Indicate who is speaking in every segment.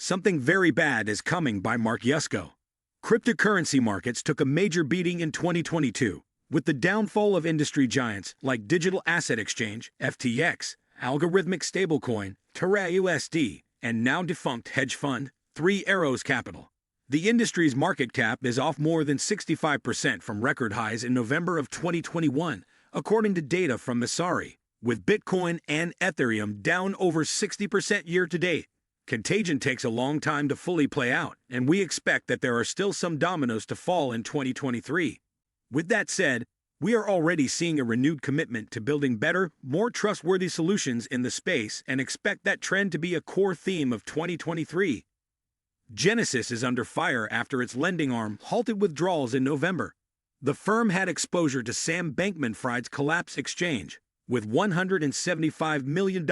Speaker 1: Something Very Bad is Coming by Mark Yusko. Cryptocurrency markets took a major beating in 2022, with the downfall of industry giants like digital asset exchange, FTX, algorithmic stablecoin, Terra USD, and now defunct hedge fund, Three Arrows Capital. The industry's market cap is off more than 65% from record highs in November of 2021, according to data from Messari, with Bitcoin and Ethereum down over 60% year-to-date. Contagion takes a long time to fully play out, and we expect that there are still some dominoes to fall in 2023. With that said, we are already seeing a renewed commitment to building better, more trustworthy solutions in the space and expect that trend to be a core theme of 2023. Genesis is under fire after its lending arm halted withdrawals in November. The firm had exposure to Sam Bankman-Fried's Collapse exchange, with $175 million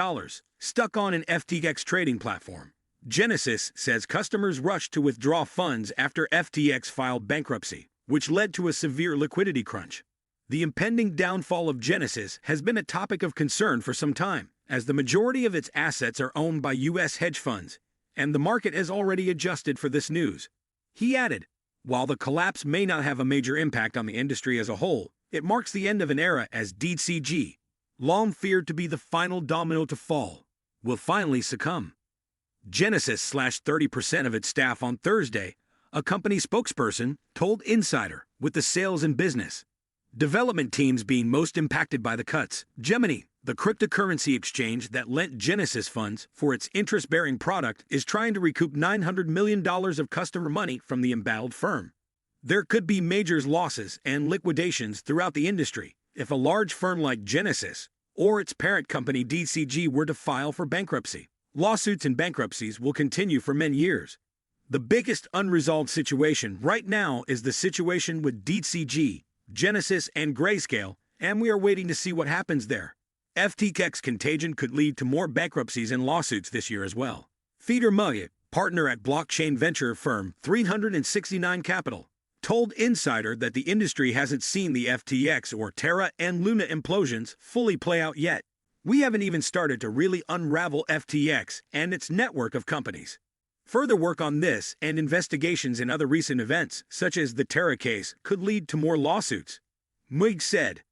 Speaker 1: stuck on an FTX trading platform. Genesis says customers rushed to withdraw funds after FTX filed bankruptcy, which led to a severe liquidity crunch. The impending downfall of Genesis has been a topic of concern for some time, as the majority of its assets are owned by U.S. hedge funds, and the market has already adjusted for this news. He added, while the collapse may not have a major impact on the industry as a whole, it marks the end of an era as DCG, long feared to be the final domino to fall, will finally succumb. Genesis slashed 30% of its staff on Thursday, a company spokesperson told Insider, with the sales and business development teams being most impacted by the cuts. Gemini, the cryptocurrency exchange that lent Genesis funds for its interest-bearing product, is trying to recoup $900 million of customer money from the embattled firm. There could be major losses and liquidations throughout the industry if a large firm like Genesis or its parent company DCG were to file for bankruptcy. Lawsuits and bankruptcies will continue for many years. The biggest unresolved situation right now is the situation with DCG, Genesis, and Grayscale, and we are waiting to see what happens there. FTX contagion could lead to more bankruptcies and lawsuits this year as well. Peter Muggett, partner at blockchain venture firm 369 Capital, told Insider that the industry hasn't seen the FTX or Terra and Luna implosions fully play out yet. We haven't even started to really unravel FTX and its network of companies. Further work on this and investigations in other recent events, such as the Terra case, could lead to more lawsuits. Muig said.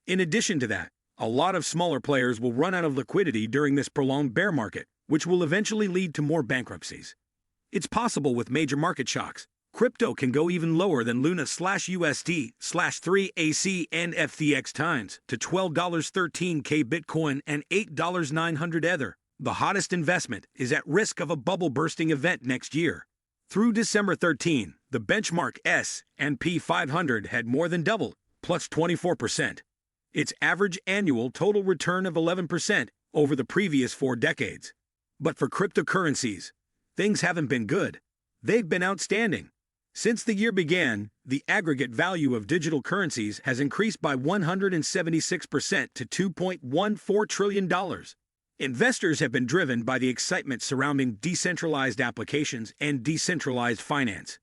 Speaker 1: In addition to that, a lot of smaller players will run out of liquidity during this prolonged bear market, which will eventually lead to more bankruptcies. It's possible with major market shocks. Crypto can go even lower than Luna/USD/3AC and FTX times to $12.13k Bitcoin and $8.900 Ether. The hottest investment is at risk of a bubble-bursting event next year. Through December 13, the benchmark S&P 500 had more than doubled, plus 24%. Its average annual total return of 11% over the previous 4 decades. But for cryptocurrencies, things haven't been good. They've been outstanding. Since the year began, the aggregate value of digital currencies has increased by 176% to $2.14 trillion. Investors have been driven by the excitement surrounding decentralized applications and decentralized finance.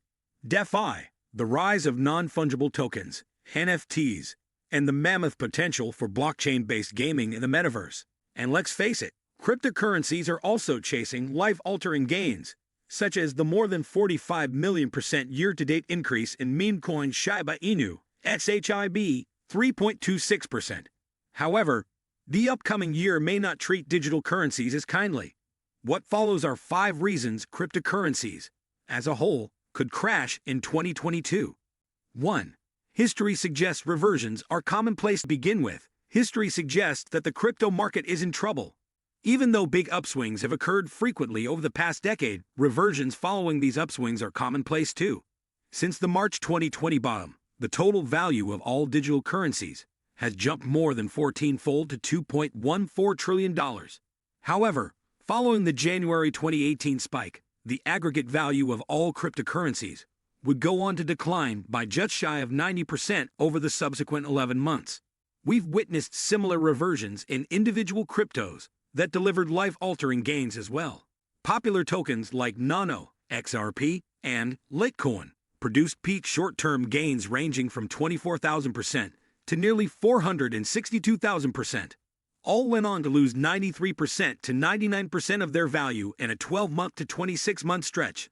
Speaker 1: DeFi, the rise of non-fungible tokens, NFTs, and the mammoth potential for blockchain-based gaming in the metaverse. And let's face it, cryptocurrencies are also chasing life-altering gains, such as the more than 45 million% year-to-date increase in meme coin Shiba Inu, SHIB, 3.26%. However, the upcoming year may not treat digital currencies as kindly. What follows are 5 reasons cryptocurrencies, as a whole, could crash in 2022. 1. History suggests reversions are commonplace to begin with. History suggests that the crypto market is in trouble. Even though big upswings have occurred frequently over the past decade, reversions following these upswings are commonplace too. Since the March 2020 bottom, the total value of all digital currencies has jumped more than 14-fold to $2.14 trillion. However, following the January 2018 spike, the aggregate value of all cryptocurrencies would go on to decline by just shy of 90% over the subsequent 11 months. We've witnessed similar reversions in individual cryptos that delivered life-altering gains as well. Popular tokens like Nano, XRP, and Litecoin produced peak short-term gains ranging from 24,000% to nearly 462,000%. all went on to lose 93% to 99% of their value in a 12-month to 26-month stretch.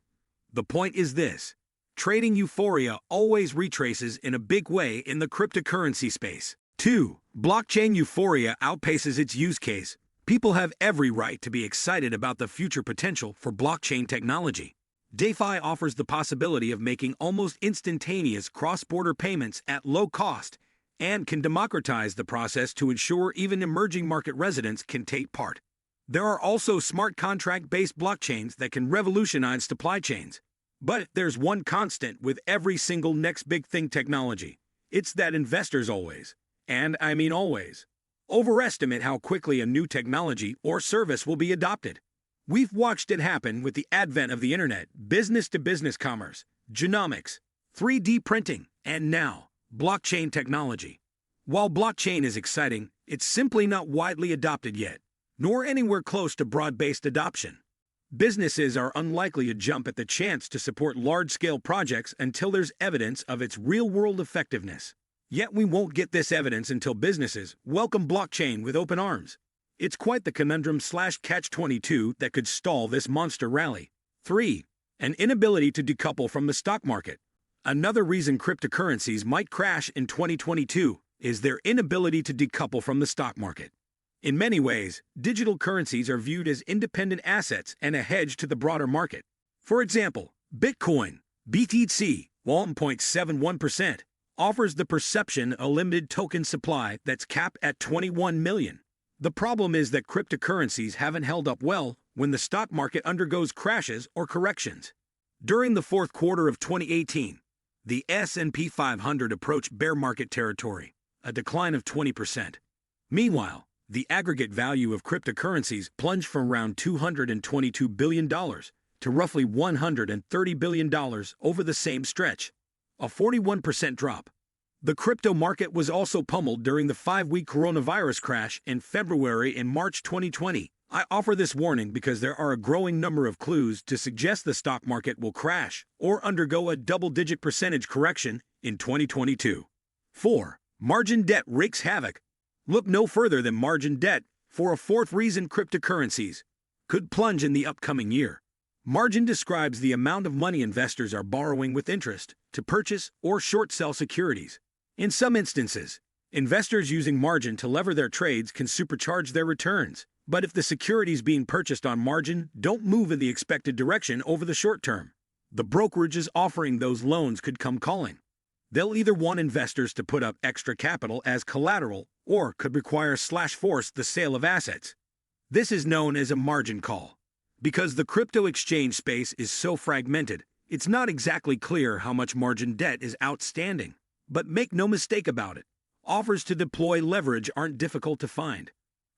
Speaker 1: The point is this: trading euphoria always retraces in a big way in the cryptocurrency space. 2. Blockchain euphoria outpaces its use case. People have every right to be excited about the future potential for blockchain technology. DeFi offers the possibility of making almost instantaneous cross-border payments at low cost and can democratize the process to ensure even emerging market residents can take part. There are also smart contract-based blockchains that can revolutionize supply chains. But there's one constant with every single next big thing technology. It's that investors always, and I mean always, overestimate how quickly a new technology or service will be adopted. We've watched it happen with the advent of the internet, business-to-business commerce, genomics, 3D printing, and now, blockchain technology. While blockchain is exciting, it's simply not widely adopted yet, nor anywhere close to broad-based adoption. Businesses are unlikely to jump at the chance to support large-scale projects until there's evidence of its real-world effectiveness. Yet we won't get this evidence until businesses welcome blockchain with open arms. It's quite the conundrum/catch-22 that could stall this monster rally. 3. An inability to decouple from the stock market. Another reason cryptocurrencies might crash in 2022 is their inability to decouple from the stock market. In many ways, digital currencies are viewed as independent assets and a hedge to the broader market. For example, Bitcoin, BTC, 1.71%, offers the perception of a limited token supply that's capped at 21 million. The problem is that cryptocurrencies haven't held up well when the stock market undergoes crashes or corrections. During the fourth quarter of 2018, the S&P 500 approached bear market territory, a decline of 20%. Meanwhile, the aggregate value of cryptocurrencies plunged from around $222 billion to roughly $130 billion over the same stretch, a 41% drop. The crypto market was also pummeled during the 5-week coronavirus crash in February and March 2020. I offer this warning because there are a growing number of clues to suggest the stock market will crash or undergo a double-digit percentage correction in 2022. 4. Margin debt wreaks havoc. Look no further than margin debt for a fourth reason cryptocurrencies could plunge in the upcoming year. Margin describes the amount of money investors are borrowing with interest to purchase or short sell securities. In some instances, investors using margin to lever their trades can supercharge their returns. But if the securities being purchased on margin don't move in the expected direction over the short term, the brokerages offering those loans could come calling. They'll either want investors to put up extra capital as collateral or could require/force the sale of assets. This is known as a margin call. Because the crypto exchange space is so fragmented, it's not exactly clear how much margin debt is outstanding. But make no mistake about it, offers to deploy leverage aren't difficult to find.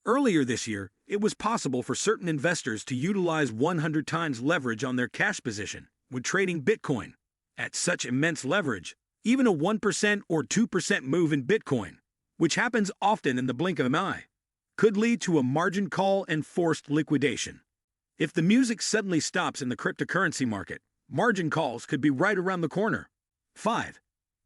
Speaker 1: Earlier this year, it was possible for certain investors to utilize 100 times leverage on their cash position when trading Bitcoin. At such immense leverage, even a 1% or 2% move in Bitcoin, which happens often in the blink of an eye, could lead to a margin call and forced liquidation. If the music suddenly stops in the cryptocurrency market, margin calls could be right around the corner. 5.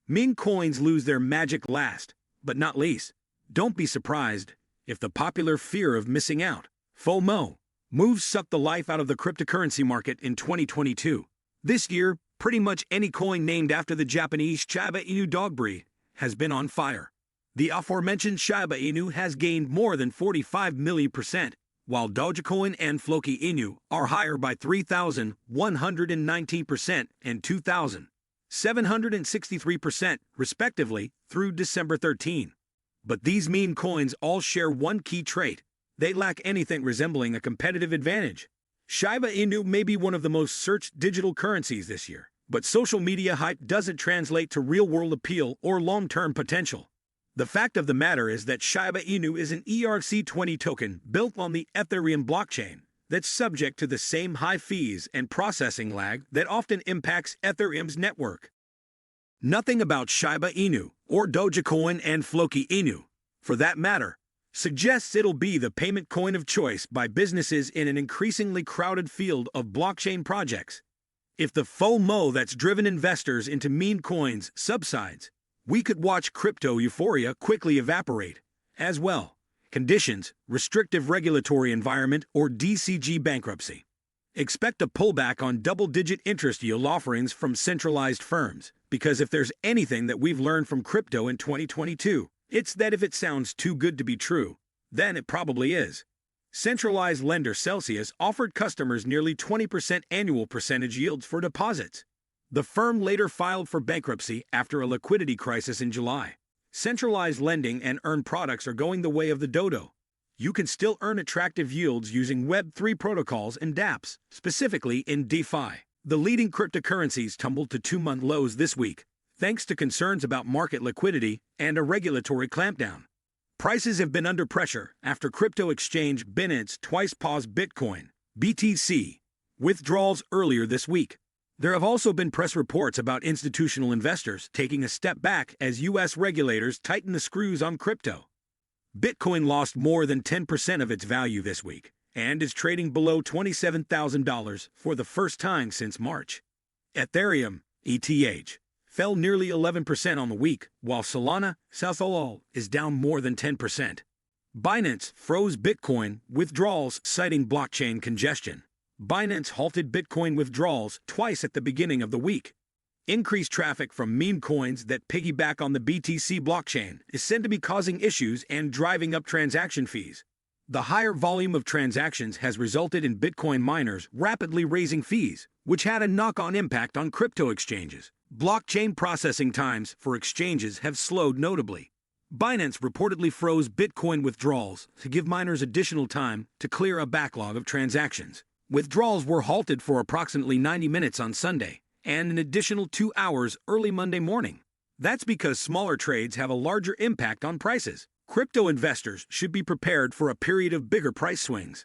Speaker 1: Meme coins lose their magic last, but not least. Don't be surprised if the popular fear of missing out, FOMO, moves suck the life out of the cryptocurrency market in 2022. This year, pretty much any coin named after the Japanese Shiba Inu dog breed has been on fire. The aforementioned Shiba Inu has gained more than 45 million%, while Dogecoin and Floki Inu are higher by 3,119% and 2,763% respectively through December 13. But these meme coins all share one key trait: they lack anything resembling a competitive advantage. Shiba Inu may be one of the most searched digital currencies this year, but social media hype doesn't translate to real-world appeal or long-term potential. The fact of the matter is that Shiba Inu is an ERC20 token built on the ethereum blockchain that's subject to the same high fees and processing lag that often impacts Ethereum's network. Nothing about Shiba Inu, or Dogecoin and Floki Inu, for that matter, suggests it'll be the payment coin of choice by businesses in an increasingly crowded field of blockchain projects. If the FOMO that's driven investors into meme coins subsides, we could watch crypto euphoria quickly evaporate. As well, Conditions: restrictive regulatory environment or DCG bankruptcy. Expect a pullback on double-digit interest yield offerings from centralized firms, because if there's anything that we've learned from crypto in 2022, it's that if it sounds too good to be true, then it probably is. Centralized lender Celsius offered customers nearly 20% annual percentage yields for deposits. The firm later filed for bankruptcy after a liquidity crisis in July. Centralized lending and earn products are going the way of the dodo. You can still earn attractive yields using Web3 protocols and dApps, specifically in DeFi. The leading cryptocurrencies tumbled to 2-month lows this week, thanks to concerns about market liquidity and a regulatory clampdown. Prices have been under pressure after crypto exchange Binance twice paused Bitcoin, BTC, withdrawals earlier this week. There have also been press reports about institutional investors taking a step back as U.S. regulators tighten the screws on crypto. Bitcoin lost more than 10% of its value this week and is trading below $27,000 for the first time since March. Ethereum, ETH, fell nearly 11% on the week, while Solana, SOL, is down more than 10%. Binance froze Bitcoin withdrawals citing blockchain congestion. Binance halted Bitcoin withdrawals twice at the beginning of the week. Increased traffic from meme coins that piggyback on the BTC blockchain is said to be causing issues and driving up transaction fees. The higher volume of transactions has resulted in Bitcoin miners rapidly raising fees, which had a knock-on impact on crypto exchanges. Blockchain processing times for exchanges have slowed notably. Binance reportedly froze Bitcoin withdrawals to give miners additional time to clear a backlog of transactions. Withdrawals were halted for approximately 90 minutes on Sunday, and an additional 2 hours early Monday morning. That's because smaller trades have a larger impact on prices. Crypto investors should be prepared for a period of bigger price swings.